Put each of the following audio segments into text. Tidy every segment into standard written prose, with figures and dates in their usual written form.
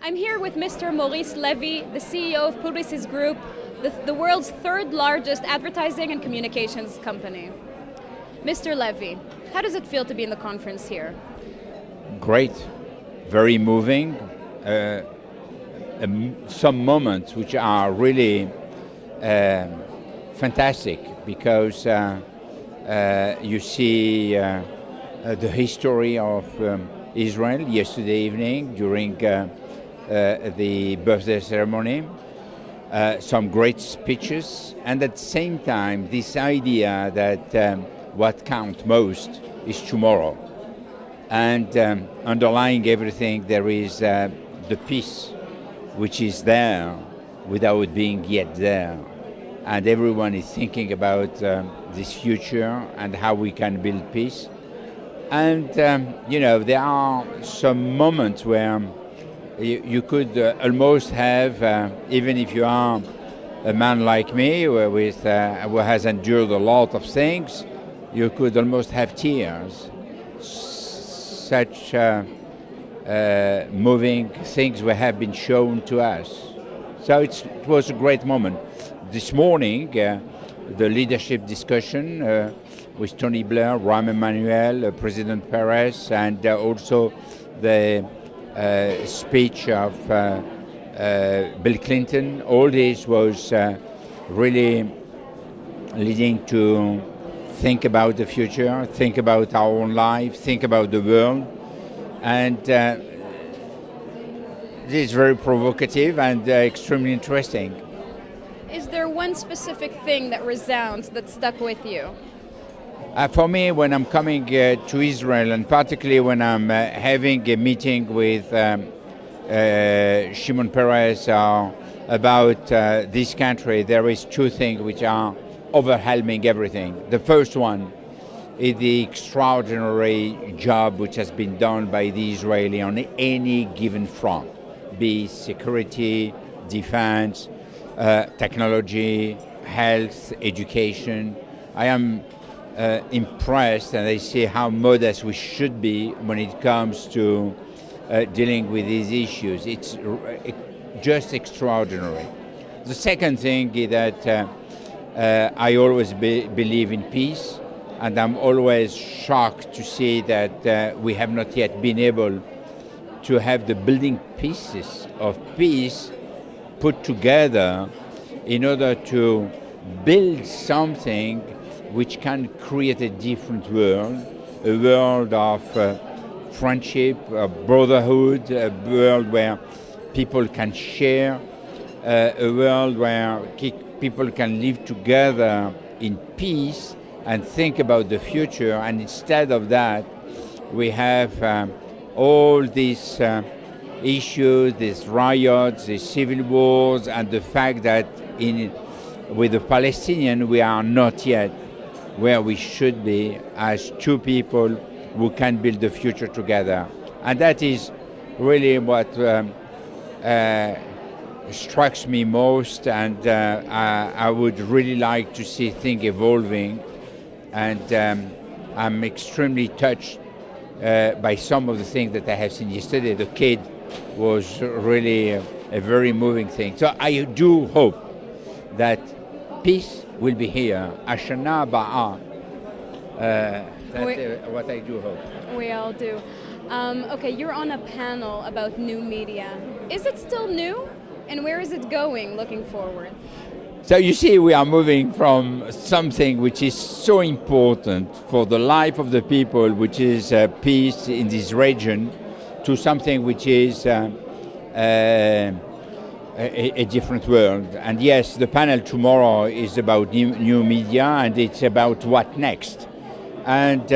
I'm here with Mr. Maurice Levy, the CEO of Publicis Groupe, the world's third largest advertising and communications company. Mr. Levy, how does it feel to be in the conference here? Great, very moving. Some moments which are really fantastic because you see the history of Israel yesterday evening during the birthday ceremony, some great speeches, and at the same time this idea that what counts most is tomorrow. And underlying everything there is the peace which is there without being yet there. And everyone is thinking about this future and how we can build peace. And, there are some moments where you could almost have, even if you are a man like me who has endured a lot of things, you could almost have tears. Such moving things have been shown to us. So it was a great moment. This morning, the leadership discussion with Tony Blair, Rahm Emanuel, President Perez, and also the speech of Bill Clinton, all this was really leading to think about the future, think about our own life, think about the world. And this is very provocative and extremely interesting. Is there one specific thing that resounds that stuck with you? For me, when I'm coming to Israel, and particularly when I'm having a meeting with Shimon Peres about this country, there is two things which are overwhelming everything. The first one is the extraordinary job which has been done by the Israeli on any given front, be it security, defense, technology, health, education. I am impressed, and I see how modest we should be when it comes to dealing with these issues. It's just extraordinary. The second thing is that I always believe in peace, and I'm always shocked to see that we have not yet been able to have the building pieces of peace put together in order to build something which can create a different world, a world of friendship, brotherhood, a world where people can share, a world where people can live together in peace and think about the future. And instead of that, we have all these issues, these riots, these civil wars, and the fact that with the Palestinians, we are not yet where we should be as two people who can build the future together. And that is really what strikes me most, and I would really like to see things evolving. And I'm extremely touched by some of the things that I have seen yesterday. The kid was really a very moving thing. So I do hope that peace will be here. Ashana Ba'a. That's what I do hope. We all do. Okay, you're on a panel about new media. Is it still new? And where is it going looking forward? So you see, we are moving from something which is so important for the life of the people, which is peace in this region, to something which is a different world. And yes, the panel tomorrow is about new media, and it's about what next. And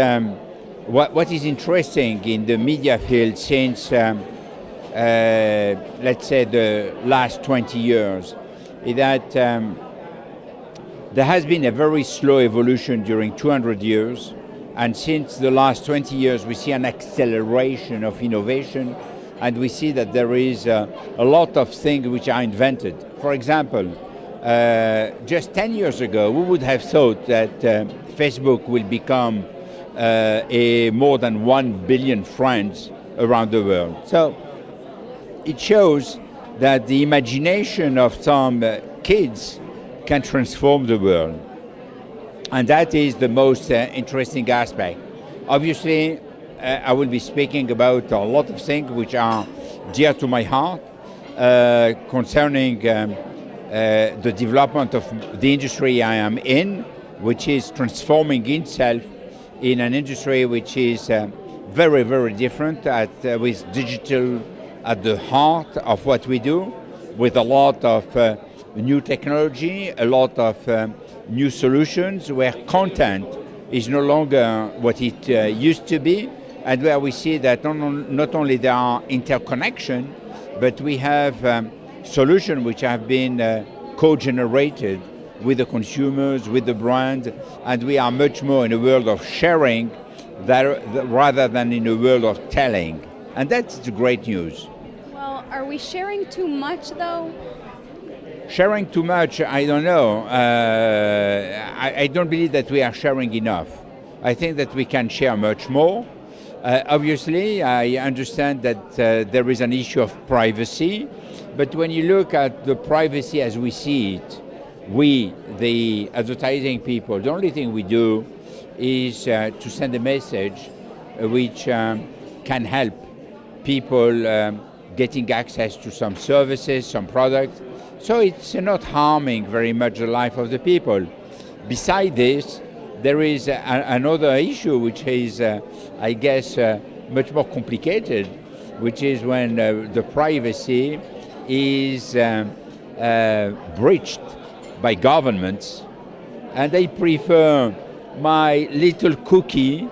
what is interesting in the media field since, let's say, the last 20 years, is that there has been a very slow evolution during 200 years, and since the last 20 years we see an acceleration of innovation, and we see that there is a lot of things which are invented. For example, just 10 years ago we would have thought that Facebook will become more than 1 billion friends around the world. So it shows that the imagination of some kids can transform the world. And that is the most interesting aspect. Obviously, I will be speaking about a lot of things which are dear to my heart concerning the development of the industry I am in, which is transforming itself in an industry which is very, very different with digital at the heart of what we do, with a lot of new technology, a lot of new solutions where content is no longer what it used to be, and where we see that not only there are interconnection, but we have solutions which have been co-generated with the consumers, with the brand, and we are much more in a world of sharing rather than in a world of telling. And that's the great news. Well, are we sharing too much though? Sharing too much, I don't know. I don't believe that we are sharing enough. I think that we can share much more. Obviously, I understand that there is an issue of privacy, but when you look at the privacy as we see it, we, the advertising people, the only thing we do is to send a message which can help people getting access to some services, some products. So it's not harming very much the life of the people. Besides this, there is another issue which is, I guess, much more complicated, which is when the privacy is breached by governments, and they prefer my little cookie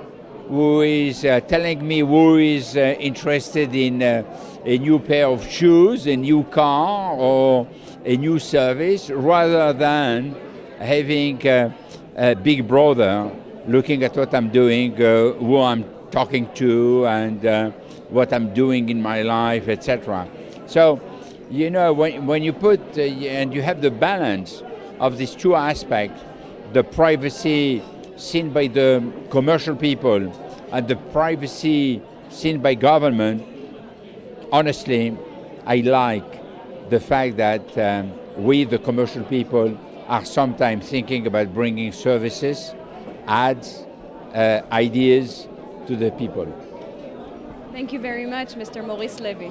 who is telling me who is interested in a new pair of shoes, a new car, or a new service, rather than having a big brother looking at what I'm doing, who I'm talking to, and what I'm doing in my life, etc. So, you know, when you put, and you have the balance of these two aspects, the privacy seen by the commercial people and the privacy seen by government, honestly, I like the fact that we, the commercial people, are sometimes thinking about bringing services, ads, ideas to the people. Thank you very much, Mr. Maurice Levy.